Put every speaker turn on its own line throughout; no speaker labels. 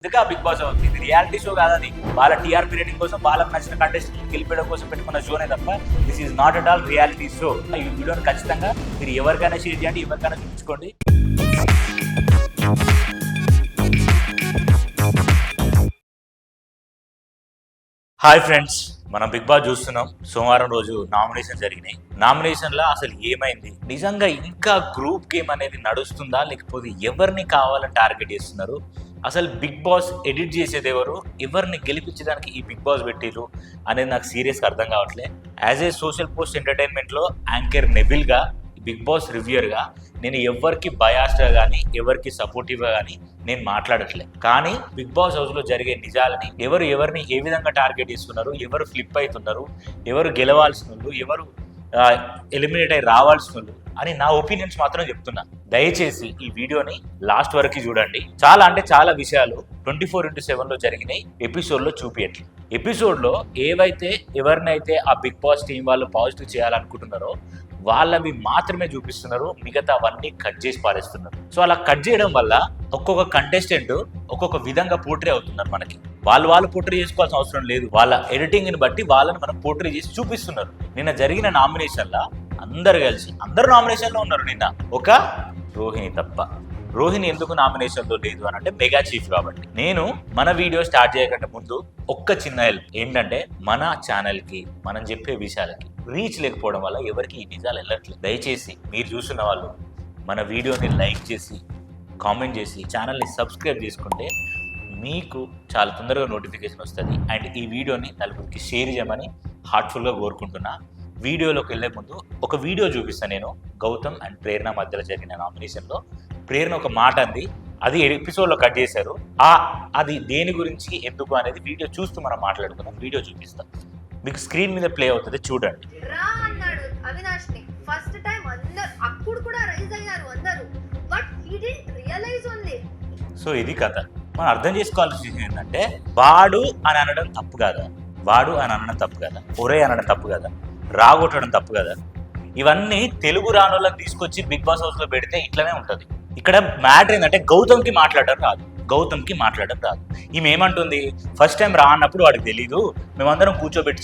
అందుకే big boss అవుతుంది. ఇది రియాలిటీ షో కాదు, అది వాళ్ళ టీఆర్పీ రేటింగ్ కోసం వాళ్ళకి నచ్చిన కంటెస్టెంట్ గెలిపేయడం కోసం పెట్టుకున్న షోనే తప్ప this is not at all reality show. ఈ వీడియోని ఖచ్చితంగా మీరు ఎవరికైనా షేర్ చేయండి, ఎవరికైనా చూపించుకోండి. హాయ్ ఫ్రెండ్స్, మనం బిగ్ బాస్ చూస్తున్నాం. సోమవారం రోజు నామినేషన్ జరిగినాయి. నామినేషన్లో అసలు ఏమైంది, నిజంగా ఇంకా గ్రూప్ గేమ్ అనేది నడుస్తుందా, లేకపోతే ఎవరిని కావాలని టార్గెట్ చేస్తున్నారు, అసలు బిగ్ బాస్ ఎడిట్ చేసేది ఎవరు, ఎవరిని గెలిపించడానికి ఈ బిగ్ బాస్ పెట్టిరు అనేది నాకు సీరియస్గా అర్థం కావట్లే. యాజ్ ఏ సోషల్ పోస్ట్ ఎంటర్టైన్మెంట్లో యాంకర్ నెబిల్గా, బిగ్ బాస్ రివ్యూయర్గా నేను ఎవరికి బయాస్డ్గా కానీ ఎవరికి సపోర్టివ్గా కానీ నేను మాట్లాడట్లేదు. కానీ బిగ్ బాస్ హౌస్లో జరిగే నిజాలని, ఎవరిని ఏ విధంగా టార్గెట్ చేస్తున్నారు, ఎవరు ఫ్లిప్ అవుతున్నారు, ఎవరు గెలవాల్సిన వాళ్ళు, ఎవరు ఎలిమినేట్ అయి రావాల్సిన వాళ్ళు అని నా ఒపీనియన్స్ మాత్రం చెప్తున్నా. దయచేసి ఈ వీడియోని లాస్ట్ వరకు చూడండి. చాలా విషయాలు 24/7లో జరిగినాయి ఎపిసోడ్లో చూపించట్లేదు. ఎపిసోడ్లో ఎవరినైతే ఆ బిగ్ బాస్ టీం వాళ్ళు పాజిటివ్ చేయాలనుకుంటున్నారో వాళ్ళవి మాత్రమే చూపిస్తున్నారు, మిగతావన్నీ కట్ చేసి పారేస్తున్నారు. సో అలా కట్ చేయడం వల్ల ఒక్కొక్క కంటెస్టెంట్ ఒక్కొక్క విధంగా పోర్ట్రీ అవుతున్నారు. మనకి వాళ్ళు పోర్ట్రీ చేసుకోవాల్సిన అవసరం లేదు. వాళ్ళ ఎడిటింగ్ని బట్టి వాళ్ళని మనం పోర్ట్రీ చేసి చూపిస్తున్నారు. నిన్న జరిగిన నామినేషన్లో అందరు నామినేషన్లో ఉన్నారు. నిన్న ఒక రోహిణి తప్ప. రోహిణి ఎందుకు నామినేషన్లో లేదు అని అంటే మెగా చీఫ్ కాబట్టి. నేను మన వీడియో స్టార్ట్ చేయకుండా ముందు ఒక్క చిన్న హెల్ప్ ఏంటంటే, మన ఛానల్కి మనం చెప్పే విషయాలకి రీచ్ లేకపోవడం వల్ల ఎవరికి ఈ నిజాలు వెళ్ళట్లేదు. దయచేసి మీరు చూస్తున్న వాళ్ళు మన వీడియోని లైక్ చేసి, కామెంట్ చేసి, ఛానల్ని సబ్స్క్రైబ్ చేసుకుంటే మీకు చాలా తొందరగా నోటిఫికేషన్ వస్తుంది. అండ్ ఈ వీడియోని నలుగురికి షేర్ చేయమని హార్ట్ఫుల్గా కోరుకుంటున్నా. వీడియోలోకి వెళ్ళే ముందు ఒక వీడియో చూపిస్తాను. నేను గౌతమ్ అండ్ ప్రేరణ మధ్యలో జరిగిన నామినేషన్లో ప్రేరణ ఒక మాట అంది, అది ఎపిసోడ్లో కట్ చేశారు. అది దేని గురించి ఎందుకు అనేది వీడియో చూస్తూ మనం మాట్లాడుకున్నాం. వీడియో చూపిస్తాం, మీకు స్క్రీన్ మీద ప్లే అవుతుంది, చూడండి.
రా అన్నాడు అవినాష్ ని ఫస్ట్ టైం. అందరూ అప్పుడు కూడా రైజ్ అయ్యారు అందరూ, but he didn't realise only.
So ఇది కథ. మనం అర్థం చేసుకోవాల్సిన విషయం ఏంటంటే, వాడు అని అనడం తప్పు కాదా, వాడు అని అనడం తప్పు కదా, ఒరే అనడం తప్పు కదా, రాగొట్టడం తప్పు కదా. ఇవన్నీ తెలుగు రానోళ్ళకి తీసుకొచ్చి బిగ్ బాస్ హౌస్లో పెడితే ఇట్లనే ఉంటుంది. ఇక్కడ మ్యాటర్ ఏంటంటే గౌతమ్కి మాట్లాడడం రాదు. ఈమె ఏమంటుంది, ఫస్ట్ టైం రా అన్నప్పుడు వాడికి తెలీదు, మేమందరం కూర్చోబెట్టి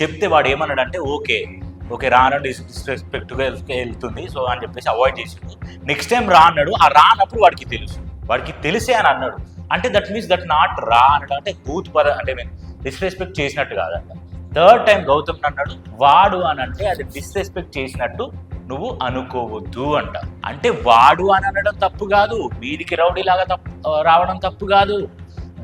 చెప్తే వాడు ఏమన్నాడంటే ఓకే రానడం డిస్రెస్పెక్ట్గా వెళ్తుంది సో అని చెప్పేసి అవాయిడ్ చేసింది. నెక్స్ట్ టైం రా అన్నాడు, ఆ రా అన్నప్పుడు వాడికి తెలిసే అని అన్నాడు. అంటే దట్ మీన్స్ దట్ నాట్ రా అనడం అంటే బూత్ పద అంటే డిస్రెస్పెక్ట్ చేసినట్టు కాదంట. థర్డ్ టైం గౌతమ్ అన్నాడు వాడు అని అంటే అది డిస్రెస్పెక్ట్ చేసినట్టు నువ్వు అనుకోవద్దు అంట. అంటే వాడు అని అనడం తప్పు కాదు, వీడికి రౌడీలాగా రావడం తప్పు కాదు.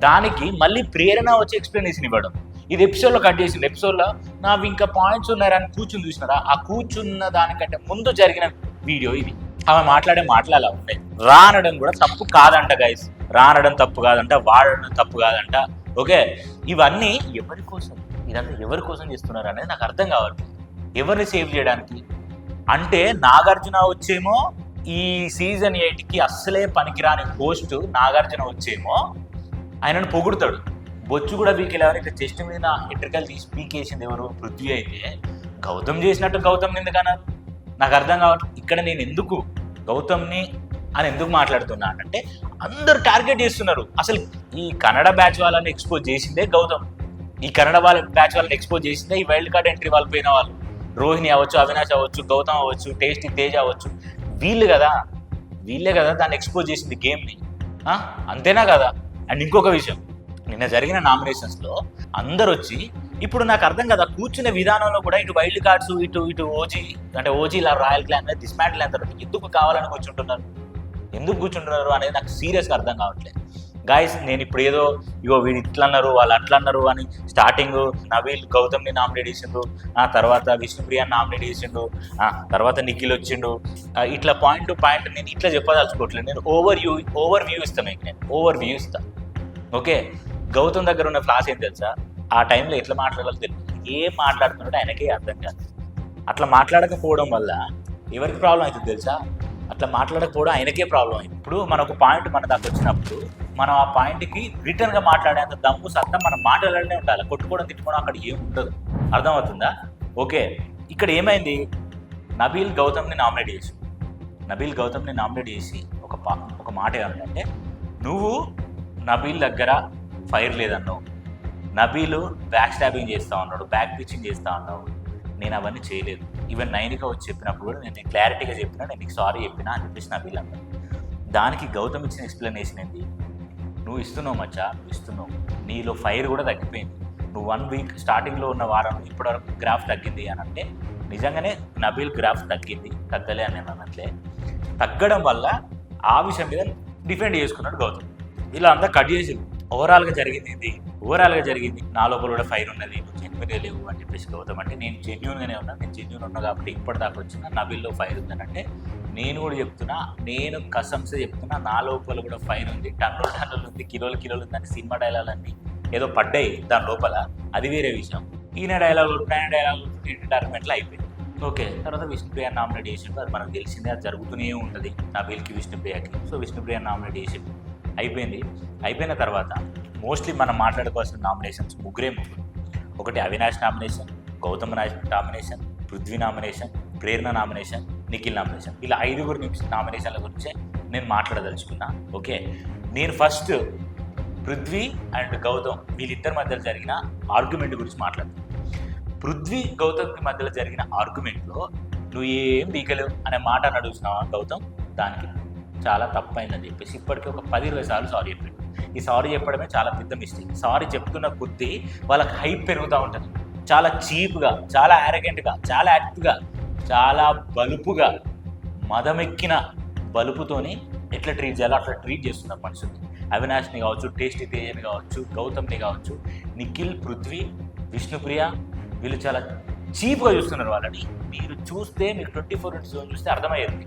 దానికి మళ్ళీ ప్రేరణ వచ్చి ఎక్స్ప్లెనేషన్ ఇవ్వడం. ఇది ఎపిసోడ్లో కట్ చేసింది. ఎపిసోడ్లో నాకు ఇంకా పాయింట్స్ ఉన్నారని కూర్చుని చూసినారా, ఆ కూర్చున్న దానికంటే ముందు జరిగిన వీడియో ఇది. ఆమె మాట్లాడే మాటలు అలా ఉంటాయి. రా అనడం కూడా తప్పు కాదంట గైస్, రా అనడం తప్పు కాదంట, వాడడం తప్పు కాదంట. ఓకే, ఇవన్నీ ఇదంతా ఎవరి కోసం చేస్తున్నారు అనేది నాకు అర్థం కావాలి. ఎవరిని సేవ్ చేయడానికి అంటే, నాగార్జున వచ్చేమో ఈ సీజన్ 8కి అస్సలే పనికిరాని హోస్ట్ నాగార్జున వచ్చేమో ఆయనను పొగుడుతాడు. బొచ్చు కూడా వీకెళ్ళేవారు. ఇట్లా చెస్ట్ మీద ఎంట్రికలు తీసి పీకేసింది ఎవరు, పృథ్వీ. అయితే గౌతమ్ చేసినట్టు గౌతమ్ ఎందుకన్నారు నాకు అర్థం కావట్లేదు. ఇక్కడ నేను ఎందుకు గౌతమ్ని అని ఎందుకు మాట్లాడుతున్నా అంటే, అందరు టార్గెట్ చేస్తున్నారు. అసలు ఈ కన్నడ బ్యాచ్ వాళ్ళని ఎక్స్పోజ్ చేసిందే గౌతమ్. ఈ కన్నడ బ్యాచ్ వాళ్ళని ఎక్స్పోజ్ చేసిందే ఈ వైల్డ్ కార్డ్ ఎంట్రీ వాళ్ళు పోయిన వాళ్ళు. రోహిణి అవ్వచ్చు, అవినాష్ అవ్వచ్చు, గౌతమ్ అవ్వచ్చు, టేస్టీ తేజ్ అవ్వచ్చు, వీళ్ళే కదా దాన్ని ఎక్స్పోజ్ చేసింది గేమ్ని. అంతేనా కదా. అండ్ ఇంకొక విషయం, నిన్న జరిగిన నామినేషన్స్లో అందరు వచ్చి, ఇప్పుడు నాకు అర్థం కదా, కూర్చునే విధానంలో కూడా ఇటు వైల్డ్ కార్డ్స్ ఇటు ఓజీ రాయల్ క్లాన్ డిస్మాంటిల్ అయిన తర్వాత ఎందుకు కావాలని కూర్చుంటున్నారు అనేది నాకు సీరియస్గా అర్థం కావట్లేదు. గాయస్, నేను ఇప్పుడు ఏదో వీడు ఇట్లా అన్నారు వాళ్ళు అట్లా అన్నారు అని స్టార్టింగ్ నవీల్ గౌతమ్ని నామినేట్ చేసిండు, ఆ తర్వాత విష్ణుప్రియాని నామినేట్ చేసిండు, తర్వాత నిఖిల్ వచ్చిండు, ఇట్లా పాయింట్ టు పాయింట్ నేను ఇట్లా చెప్పదలుచుకోవట్లేదు. నేను ఓవర్ వ్యూ ఇస్తాను. ఓకే, గౌతమ్ దగ్గర ఉన్న ఫ్లాస్ ఏం తెలుసా, ఆ టైంలో ఎట్లా మాట్లాడాలో తెలియదు. ఏం మాట్లాడుతున్నాడో ఆయనకే అర్థం కాదు. అట్లా మాట్లాడకపోవడం వల్ల ఎవరికి ప్రాబ్లం అవుతుంది తెలుసా, అట్లా మాట్లాడకపోవడం ఆయనకే ప్రాబ్లం అయింది. ఇప్పుడు మన ఒక పాయింట్ మన దగ్గర వచ్చినప్పుడు మనం ఆ పాయింట్కి రిటర్న్గా మాట్లాడేంత దమ్ము సత్తం మనం మాట్లాడాలనే ఉండాలి. కొట్టుకోవడం తిట్టుకోవడం అక్కడ ఏం ఉండదు. అర్థమవుతుందా? ఓకే, ఇక్కడ ఏమైంది, నబీల్ గౌతమ్ని నామినేట్ చేసి ఒక మాట ఏమంటే, నువ్వు నబీల్ దగ్గర ఫైర్ లేదన్నావు, నబీలు బ్యాక్ స్టాబింగ్ చేస్తా ఉన్నాడు, బ్యాక్ పిచ్చింగ్ చేస్తా ఉన్నావు. నేను అవన్నీ చేయలేదు. ఈవెన్ నైన్గా వచ్చి చెప్పినప్పుడు కూడా నేను క్లారిటీగా చెప్పినా, నేను నీకు సారీ చెప్పినా అని చెప్పేసి నబీల్ అన్నాడు. దానికి గౌతమ్ ఇచ్చిన ఎక్స్ప్లెనేషన్ ఏంటి? నువ్వు ఇస్తున్నావు మచ్చా, నువ్వు ఇస్తున్నావు, నీలో ఫైర్ కూడా తగ్గిపోయింది. నువ్వు 1 వీక్ స్టార్టింగ్లో ఉన్న వారం ఇప్పటివరకు గ్రాఫ్ తగ్గింది అని అంటే నిజంగానే నబీల్ గ్రాఫ్ తగ్గలే అని నేను అన్నట్లే. తగ్గడం వల్ల ఆ విషయం మీద డిఫెండ్ చేసుకున్నాడు గౌతమ్. ఇలా అంతా కట్ చేసి ఓవరాల్గా జరిగింది నా లోపల కూడా ఫైర్ ఉన్నది, నువ్వు జెన్యున్గా లేవు అని చెప్పేసి గౌతమ్ అంటే నేను జెన్యున్గానే ఉన్నాను, నేను జెన్యున్ ఉన్నా కాబట్టి ఇప్పటిదాకా వచ్చిన నబీల్లో ఫైర్ ఉందనంటే నేను కూడా చెప్తున్నా, నేను కసంసే చెప్తున్నా, నా లోపల కూడా ఫైర్ ఉంది, టన్నులు ఉంది, కిలోలు ఉందని సినిమా డైలాగులన్నీ ఏదో పడ్డాయి దాని లోపల, అది వేరే విషయం. ఈయన డైలాగులు ఆర్గ్యుమెంట్లో అయిపోయింది. ఓకే, తర్వాత విష్ణుప్రియ నామినేట్ చేసిండు, అది మనకు తెలిసిందే, అది జరుగుతూనే ఉంటుంది నబీల్కి విష్ణుప్రియకి. సో విష్ణుప్రియ నామినేట్ చేసిండు, అయిపోయిన తర్వాత మోస్ట్లీ మనం మాట్లాడుకోవాల్సిన నామినేషన్స్ ముగ్గురు. ఒకటి Avinash nomination, Gautham nomination, Prithvi nomination, Prerana nomination, Nikhil nomination. ఇలా 5 నామినేషన్ల గురించే నేను మాట్లాడదలుచుకున్నా. ఓకే, నేను ఫస్ట్ పృథ్వీ అండ్ గౌతమ్ వీళ్ళిద్దరి మధ్యలో జరిగిన ఆర్గ్యుమెంట్ గురించి మాట్లాడుతాను. పృథ్వీ గౌతమ్కి మధ్యలో జరిగిన ఆర్గ్యుమెంట్లో నువ్వు ఏం బీకలేవు అనే మాట అడుగుతున్నావా గౌతమ్, దానికి చాలా తప్పైందని చెప్పేసి ఇప్పటికీ ఒక 10-20 సార్లు సారీ చెప్పాడు. ఈ సారీ చెప్పడమే చాలా పెద్ద మిస్టేక్. సారీ చెప్తున్న కొద్దీ వాళ్ళకి హైప్ పెరుగుతూ ఉంటుంది. చాలా చీప్గా, చాలా యారగెంట్గా, చాలా యాక్టివ్గా, చాలా బలుపుగా, మదమెక్కిన బలుపుతోని ఎట్లా ట్రీట్ చేయాలో అట్లా ట్రీట్ చేస్తున్నారు మనుషుల్ని. అవినాష్ని కావచ్చు, టేస్టీ తేజని కావచ్చు, గౌతమ్ని కావచ్చు, నిఖిల్, పృథ్వీ, విష్ణుప్రియ వీళ్ళు చాలా చీప్గా చూస్తున్నారు వాళ్ళని. మీరు చూస్తే మీకు 24/7 చూస్తే అర్థమయ్యేది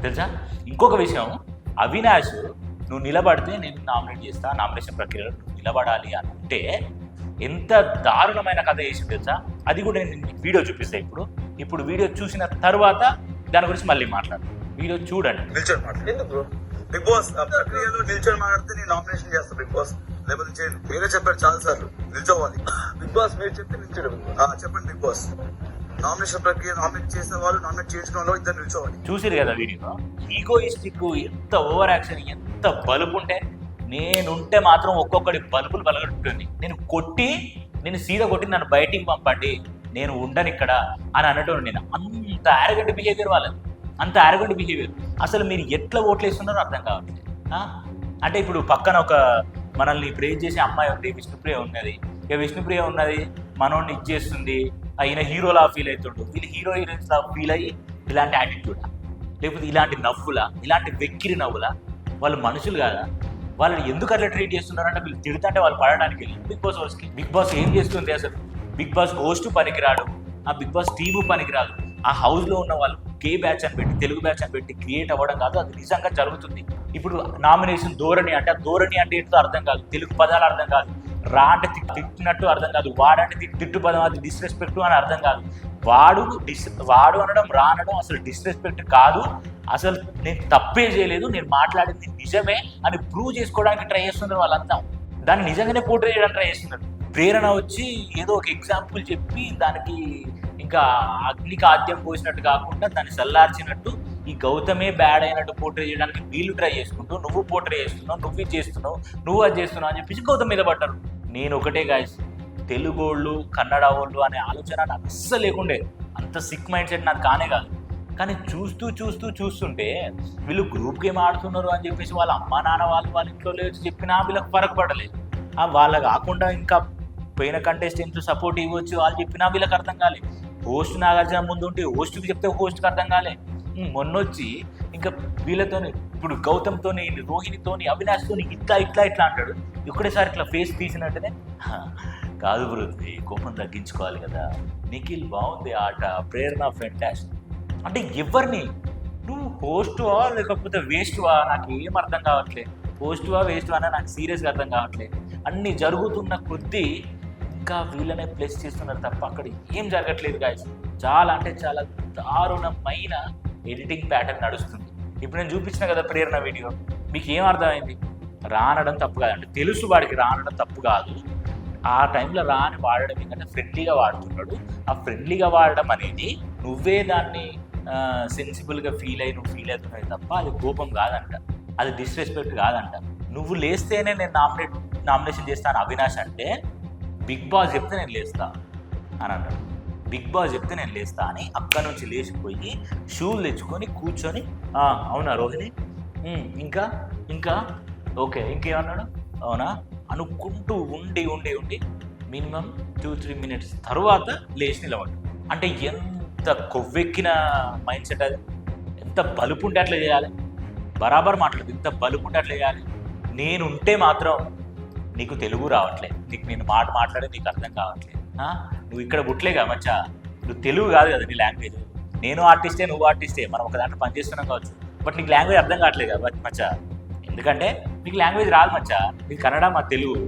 తెలుసా. ఇంకొక విషయం, అవినాష్ నువ్వు నిలబడితే నేను నామినేట్ చేస్తా, నామినేషన్ ప్రక్రియలో నువ్వు నిలబడాలి అని అంటే ఎంత దారుణమైన కథ చేసింది తెలుసా. అది కూడా నేను వీడియో చూపిస్తాను. ఇప్పుడు వీడియో చూసిన తర్వాత దాని గురించి మళ్ళీ మాట్లాడు. వీడియో చూడండి.
నిల్చొని మాట్లాడు. ఎందుకు బ్రో? బిగ్ బాస్ ప్రక్రియలో నిల్చొని మాట్లాడితే నేను నామినేషన్ చేస్తాను బిగ్ బాస్, లేకపోతే చేయండి. మీరే చెప్పారు చాలా సార్లు నిల్చోవాలి. బిగ్ బాస్ మీరు చెప్తే నిల్చోడు. చెప్పండి బిగ్ బాస్, నామినేషన్ ప్రక్రియ నామినేట్ చేసే వాళ్ళు, నామినేట్ చేసిన వాళ్ళు ఇద్దరు నిల్చోవాలి.
చూసిరు కదా వీడియో. ఈగోయిస్టిక్, ఎంత ఓవర్ యాక్షన్, ఎంత బలుపు ఉంటే నేనుంటే మాత్రం ఒక్కొక్కడి బలుపులు బలగొట్టుకుంది. నేను సీదా కొట్టి నన్ను బయటికి పంపండి, నేను ఉండను ఇక్కడ అని అన్నట్టు. నేను అంత యారగెంట్ బిహేవియర్ వాళ్ళది, అంత యారగెంట్ బిహేవియర్. అసలు మీరు ఎట్లా ఓట్లు వేస్తున్నారో అర్థం కావట్లేదు. అంటే ఇప్పుడు పక్కన ఒక మనల్ని ప్రేజ్ చేసే అమ్మాయి ఉంది, విష్ణుప్రియ ఉన్నది. ఇక విష్ణుప్రియ ఉన్నది మనోడిని ఇచ్చేస్తుంది, ఆయన హీరోలా ఫీల్ అవుతుండు. వీళ్ళు హీరోయిన్స్ లా ఫీల్ అయ్యి ఇలాంటి యాటిట్యూడా, లేకపోతే ఇలాంటి నవ్వులా, ఇలాంటి వెక్కిరి నవ్వులా? వాళ్ళు మనుషులు కాదా? వాళ్ళని ఎందుకు అట్లా ట్రీట్ చేస్తున్నారంటే వీళ్ళు తిడుతుంటే వాళ్ళు పడడానికి వెళ్ళి బిగ్ బాస్ హౌస్కి. బిగ్ బాస్ ఏం చేస్తుంది అసలు? బిగ్ బాస్ హోస్ట్ పనికిరాడు, ఆ బిగ్ బాస్ టీము పనికిరాదు. ఆ హౌస్లో ఉన్న వాళ్ళు కే బ్యాచ్ అని పెట్టి, తెలుగు బ్యాచ్ అని పెట్టి క్రియేట్ అవ్వడం కాదు, అది నిజంగా జరుగుతుంది. ఇప్పుడు నామినేషన్ ధోరణి అంటే ఆ ధోరణి అంటే ఏంటో అర్థం కాదు, తెలుగు పదాలు అర్థం కాదు, రా అంటే తిట్టినట్టు అర్థం కాదు, వాడంటే తిట్టు పదం, అది డిస్రెస్పెక్ట్ అని అర్థం కాదు. వాడు అనడం, రా అనడం అసలు డిస్రెస్పెక్ట్ కాదు. అసలు నేను తప్పే చేయలేదు, నేను మాట్లాడింది నిజమే అని ప్రూవ్ చేసుకోవడానికి ట్రై చేస్తున్నారు వాళ్ళంతా. దాన్ని నిజంగానే పోర్ట్రే చేయడానికి ట్రై చేస్తున్నారు. ప్రేరణ వచ్చి ఏదో ఒక ఎగ్జాంపుల్ చెప్పి దానికి ఇంకా అగ్నికి ఆద్యం పోసినట్టు కాకుండా దాన్ని చల్లార్చినట్టు ఈ గౌతమే బ్యాడ్ అయినట్టు పోర్ట్రే చేయడానికి వీళ్ళు ట్రై చేసుకుంటూ, నువ్వు పోర్ట్రే చేస్తున్నావు, నువ్వు ఇది చేస్తున్నావు, నువ్వు అది చేస్తున్నావు అని చెప్పేసి గౌతమ్ మీద పడ్డారు. నేను ఒకటే గాయస్, తెలుగోళ్ళు కన్నడ వాళ్ళు అనే ఆలోచన నాకు అస్సలు లేకుండే, అంత సిక్ మైండ్ సెట్ నాకు కానే కాదు. కానీ చూస్తుంటే వీళ్ళు గ్రూప్ గేమ్ ఆడుతున్నారు అని చెప్పేసి వాళ్ళ అమ్మా నాన్న వాళ్ళ ఇంట్లో లేదు చెప్పినా వీళ్ళకి ఫరక్ పడలేదు. వాళ్ళ కాకుండా ఇంకా పోయిన కంటెస్టెంట్స్ సపోర్ట్ ఇవ్వచ్చు వాళ్ళు చెప్పినా వీళ్ళకి అర్థం కాలే. హోస్ట్ నాగార్జున ముందు ఉంటే హోస్ట్కి చెప్తే హోస్ట్కి అర్థం కాలే. మొన్నొచ్చి ఇంకా వీళ్ళతోని, ఇప్పుడు గౌతమ్తోని, రోహిణితోని, అవినాష్తోని ఇట్లా అంటాడు. ఒకటేసారి ఇట్లా ఫేస్ తీసినట్టునే కాదు పృథ్వీ, కోపం తగ్గించుకోవాలి కదా, నిఖిల్ బాగుంది ఆట, ప్రేరణ ఫెంటాస్టిక్ అంటే ఎవరిని నువ్వు హోస్టువా లేకపోతే వేస్టువా నాకు ఏం అర్థం కావట్లేదు. హోస్టువా వేస్టువా అని నాకు సీరియస్గా అర్థం కావట్లేదు. అన్నీ జరుగుతున్న కొద్దీ ఇంకా వీళ్ళనే ప్లేస్ చేస్తున్నారు తప్ప అక్కడ ఏం జరగట్లేదు గాయస్. చాలా అంటే చాలా దారుణమైన ఎడిటింగ్ ప్యాటర్న్ నడుస్తుంది. ఇప్పుడు నేను చూపించిన కదా ప్రేరణ వీడియో, మీకు ఏం అర్థమైంది? రానడం తప్పు కాదు, అంటే తెలుసు వాడికి రానడం తప్పు కాదు. ఆ టైంలో రాని వాడడం ఏంటంటే ఫ్రెండ్లీగా వాడుతున్నాడు. ఆ ఫ్రెండ్లీగా వాడడం అనేది నువ్వే దాన్ని సెన్సిబుల్గా ఫీల్ అవుతున్నాయి తప్ప అది కోపం కాదంట, అది డిస్రెస్పెక్ట్ కాదంట. నువ్వు లేస్తేనే నేను నామినేషన్ చేస్తాను అవినాష్ అంటే బిగ్ బాస్ చెప్తే నేను లేస్తా అని అన్నాడు. బిగ్ బాస్ చెప్తే నేను లేస్తా అని అక్కడ నుంచి లేచిపోయి షూలు తెచ్చుకొని కూర్చొని అవునా రోహిణి ఇంకా ఇంకా ఓకే ఇంకేమన్నాడు అవునా అనుకుంటూ ఉండి ఉండి ఉండి మినిమం 2-3 minutes తర్వాత లేచి నిలబడు. అంటే ఎంత కొవ్వెక్కిన మైండ్ సెట్ అది, ఎంత బలుపుంటే అట్లా చేయాలి, బరాబర్ మాట్లాడదు, ఎంత బలుపుంటే అట్లా చేయాలి. నేను ఉంటే మాత్రం నీకు తెలుగు రావట్లేదు, నీకు నేను మాట్లాడే నీకు అర్థం కావట్లేదు. నువ్వు ఇక్కడ పుట్టలేగా మచ్చా, నువ్వు తెలుగు కాదు కదా నీ లాంగ్వేజ్. నేను ఆర్టిస్టే నువ్వు ఆర్టిస్టే, మనం ఒక దాంట్లో పనిచేస్తున్నాం కావచ్చు, బట్ నీకు లాంగ్వేజ్ అర్థం కావట్లేదు కదా మచ్చా. ఎందుకంటే నీకు లాంగ్వేజ్ రాదు మచ్చా, నీకు కన్నడ మా తెలుగు.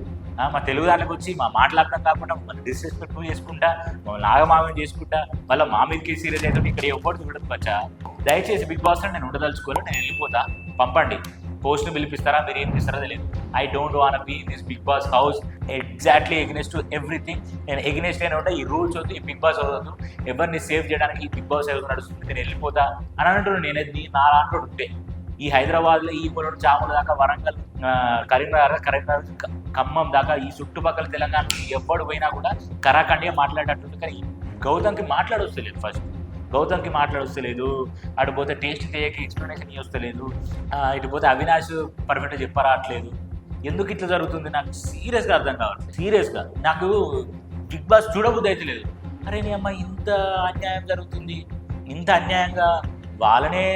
మా తెలుగు దాంట్లోకి వచ్చి మా మాట్లాడటం కాకుండా మళ్ళీ డిస్రెస్పెక్ట్ చేసుకుంటా, మమ్మల్ని నాగమామం చేసుకుంటా, మళ్ళీ మా మీదకి సీరియస్ అయితే ఇక్కడ ఎవ్వరు చూడదు మచ్చా. దయచేసి బిగ్ బాస్ నేను ఉండదలుచుకోను, నేను వెళ్ళిపోతా, పంపండి. పోస్ట్ని పిలిపిస్తారా, మీరు ఏం చేస్తారో తెలియదు. I don't want be in this Bigg Boss house. Exactly against to everything. నేను ఎగ్నెస్ట్ అయినా ఉంటా, ఈ రూల్స్ వద్దు, ఈ బిగ్ బాస్ వద్దు, ఎవరిని సేవ్ చేయడానికి ఈ బిగ్ బాస్ ఎవరు నడుస్తుంది, నేను వెళ్ళిపోతా అని అంటున్నాను. నేను నా దాంట్లో ఉంటే ఈ హైదరాబాద్లో ఈ పొలం చాముల దాకా, వరంగల్, కరీంనగర్, ఖమ్మం దాకా, ఈ చుట్టుపక్కల తెలంగాణ ఎవడు పోయినా కూడా కరాఖండిగా మాట్లాడేటట్టుంది. కానీ గౌతమ్కి మాట్లాడొస్తలేదు, ఫస్ట్ గౌతమ్కి మాట్లాడొస్తలేదు, అటు పోతే టేస్ట్ చేయకి ఎక్స్ప్లెనేషన్ ఇవ్వలేదు, ఇటు పోతే అవినాష్ పర్ఫెక్ట్గా చెప్పరాట్లేదు. ఎందుకు ఇట్లా జరుగుతుంది నాకు సీరియస్గా అర్థం కావట్లేదు. సీరియస్గా నాకు బిగ్ బాస్ చూడబుద్ధి అయితే లేదు. అరే నీ అమ్మ ఇంత అన్యాయం జరుగుతుంది, ఇంత అన్యాయంగా వాళ్ళనే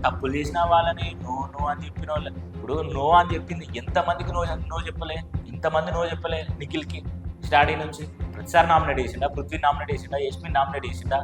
తప్పులు చేసిన వాళ్ళని నో అని చెప్పిన వాళ్ళు. ఇప్పుడు నో అని చెప్పింది ఎంతమందికి నో చెప్పలే, ఇంతమంది నో చెప్పలే. నిఖిల్కి స్టార్టింగ్ నుంచి ప్రతిసారి నామినేట్ చేసిండా, పృథ్వీ నామినేట్ చేసిండా, యశ్మిన్ నామినేట్ చేసిండా,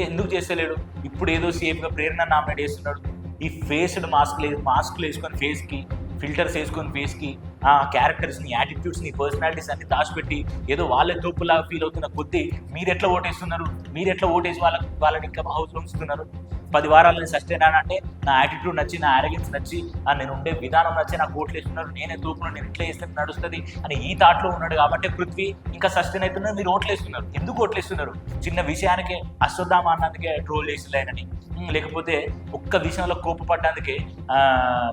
ఎందుకు చేస్తలేడు? ఇప్పుడు ఏదో సేఫ్గా ప్రేరణ నామినేట్ చేస్తున్నాడు. ఈ ఫేస్డ్ మాస్క్లు వేసుకొని ఫేస్కి, ఫిల్టర్స్ వేసుకొని ఫేస్కి ఆ క్యారెక్టర్స్ని, యాటిట్యూడ్స్ని, పర్సనాలిటీస్ అన్ని దాచిపెట్టి ఏదో వాళ్ళ తోపులాగా ఫీల్ అవుతున్న కొద్దీ మీరు ఎట్లా ఓటేస్తున్నారు, మీరు ఎట్లా ఓటేసి వాళ్ళని ఇంకా హౌస్లో ఉంచుతున్నారు. 10 వారాలు నేను సస్టైన్ అంటే నా యాటిట్యూడ్ నచ్చి, నా ఆరోగ్యన్స్ నచ్చి, నేను ఉండే విధానం నచ్చి నాకు ఓట్లు వేస్తున్నారు, నేనే తోపును, నేను ఇట్లా వేస్తే నడుస్తుంది అని ఈ థాట్లో ఉన్నాడు. కాబట్టి పృథ్వీ ఇంకా సస్టైన్ అవుతున్నారు, మీరు ఓట్లు వేస్తున్నారు. ఎందుకు ఓట్లు వేస్తున్నారు? చిన్న విషయానికే అశ్వత్థామ అన్నందుకే ట్రోల్ చేసిలేనని, లేకపోతే ఒక్క విషయంలో కోపపడ్డందుకే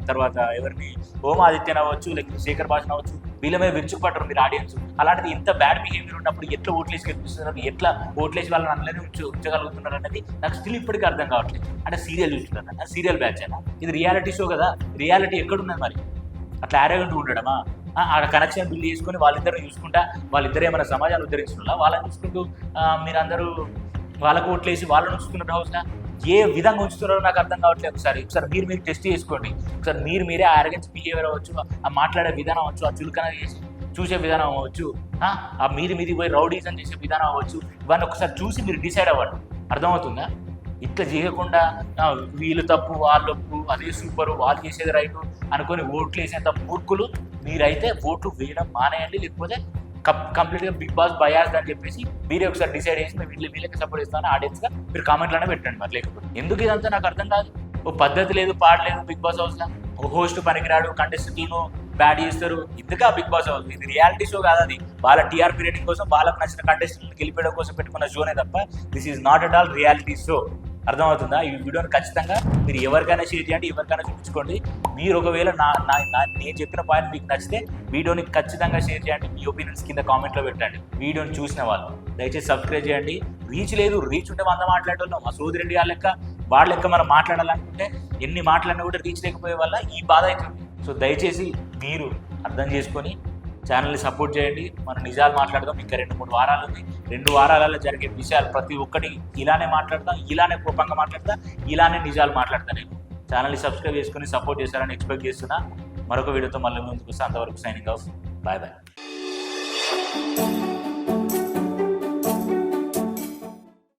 తర్వాత ఎవరిని ఓమాదిత్యన్ అవ్వచ్చు, లేకపోతే శేఖర్ భాష అవ్వచ్చు, వీళ్ళ మీద విరుచుకుపడ్డారు మీరు ఆడియన్స్. అలాంటిది ఇంత బ్యాడ్ బిహేవియర్ ఉన్నప్పుడు ఎట్లా ఓట్లేసి గెలిపిస్తున్నారు, ఎట్లా ఓట్లేసి వాళ్ళని అందులోనే ఉంచగలుగుతున్నారు అనేది నాకు స్టిల్ ఇప్పటికీ అర్థం కావట్లేదు. అంటే సీరియల్ చూస్తున్నారు, సీరియల్ బ్యాచ్ అయినా ఇది రియాలిటీ షో కదా, రియాలిటీ ఎక్కడున్నది మరి? అట్లా ఆరోగ్యంగా ఉండడమా? ఆడ కనెక్షన్ బిల్డ్ చేసుకొని వాళ్ళిద్దరిని చూసుకుంటా, వాళ్ళిద్దరు ఏమైనా సమాజాలు ఉద్ధరించుకున్నా వాళ్ళని చూసుకుంటూ మీరందరూ వాళ్ళకు ఓట్లేసి వాళ్ళని ఉంచుతున్నారు హౌస్లో. ఏ విధంగా ఉంచుతున్నారో నాకు అర్థం కావట్లేదు. ఒకసారి మీరు టెస్ట్ చేసుకోండి. ఒకసారి మీరే ఆరోగెన్స్ బిహేవియర్ అవ్వచ్చు, ఆ మాట్లాడే విధానం అవ్వచ్చు, ఆ చులకన చేసి చూసే విధానం అవ్వచ్చు, ఆ మీది పోయి రౌడీజం చేసే విధానం అవ్వచ్చు, ఇవన్నీ ఒకసారి చూసి మీరు డిసైడ్ అవ్వండి. అర్థమవుతుందా? ఇట్లా చేయకుండా వీళ్ళు తప్పు, వాళ్ళు తప్పు, అదే సూపరు, వాళ్ళు చేసేది రైటు అనుకొని ఓట్లు వేసేంత మూర్ఖులు మీరైతే ఓట్లు వేయడం మానేయండి. లేకపోతే కంప్లీట్గా బిగ్ బాస్ బయాస్ అని చెప్పేసి మీరే ఒకసారి డిసైడ్ చేసి మేము వీళ్ళకి సపోర్ట్ ఇస్తాను ఆడియన్స్గా మీరు కామెంట్లోనే పెట్టండి. మరి లేకపోతే ఎందుకు ఇదంతా నాకు అర్థం కాదు. ఓ పద్ధతి లేదు, పాడలేదు బిగ్ బాస్ హౌస్లో. ఓ హోస్ట్ పనికిరాడు, కంటెస్టెంట్లను బ్యాడ్ చేస్తారు. ఇందుకా బిగ్ బాస్ హౌస్? ఇది రియాలిటీ షో కాదు. అది వాళ్ళ టీఆర్పీ రేటింగ్ కోసం, వాళ్ళకి నచ్చిన కంటెస్టెంట్ని గెలిపేయడం కోసం పెట్టుకున్న షోనే తప్ప this is not at all reality show. అర్థమవుతుందా? ఈ వీడియోని ఖచ్చితంగా మీరు ఎవరికైనా షేర్ చేయండి, ఎవరికైనా చూపించుకోండి. మీరు ఒకవేళ నేను చెప్పిన పాయింట్ మీకు నచ్చితే వీడియోని ఖచ్చితంగా షేర్ చేయండి. మీ ఒపీనియన్స్ కింద కామెంట్లో పెట్టండి. వీడియోని చూసిన వాళ్ళు దయచేసి సబ్స్క్రైబ్ చేయండి. రీచ్ లేదు, రీచ్ ఉంటే 100 మాట్లాడేవాళ్ళం. మా సోదరెడ్డి వాళ్ళ లెక్క మనం మాట్లాడాలనుకుంటే ఎన్ని మాట్లాడినా కూడా రీచ్ లేకపోయే వల్ల ఈ బాధ అవుతుంది. సో దయచేసి మీరు అర్థం చేసుకొని ఛానల్ని సపోర్ట్ చేయండి. మనం నిజాలు మాట్లాడదాం. ఇంకా 2-3 వారాలు ఉంది. 2 వారాలలో జరిగే విషయాలు ప్రతి ఒక్కటి ఇలానే మాట్లాడతాం, ఇలానే కోపంగా మాట్లాడతా, ఇలానే నిజాలు మాట్లాడతా. నేను ఛానల్ని సబ్స్క్రైబ్ చేసుకుని సపోర్ట్ చేస్తారని ఎక్స్పెక్ట్ చేస్తున్నా. మరొక వీడియోతో మళ్ళీ ముందుకు వస్తే అంతవరకు సైనింగ్ ఆఫ్. Bye bye.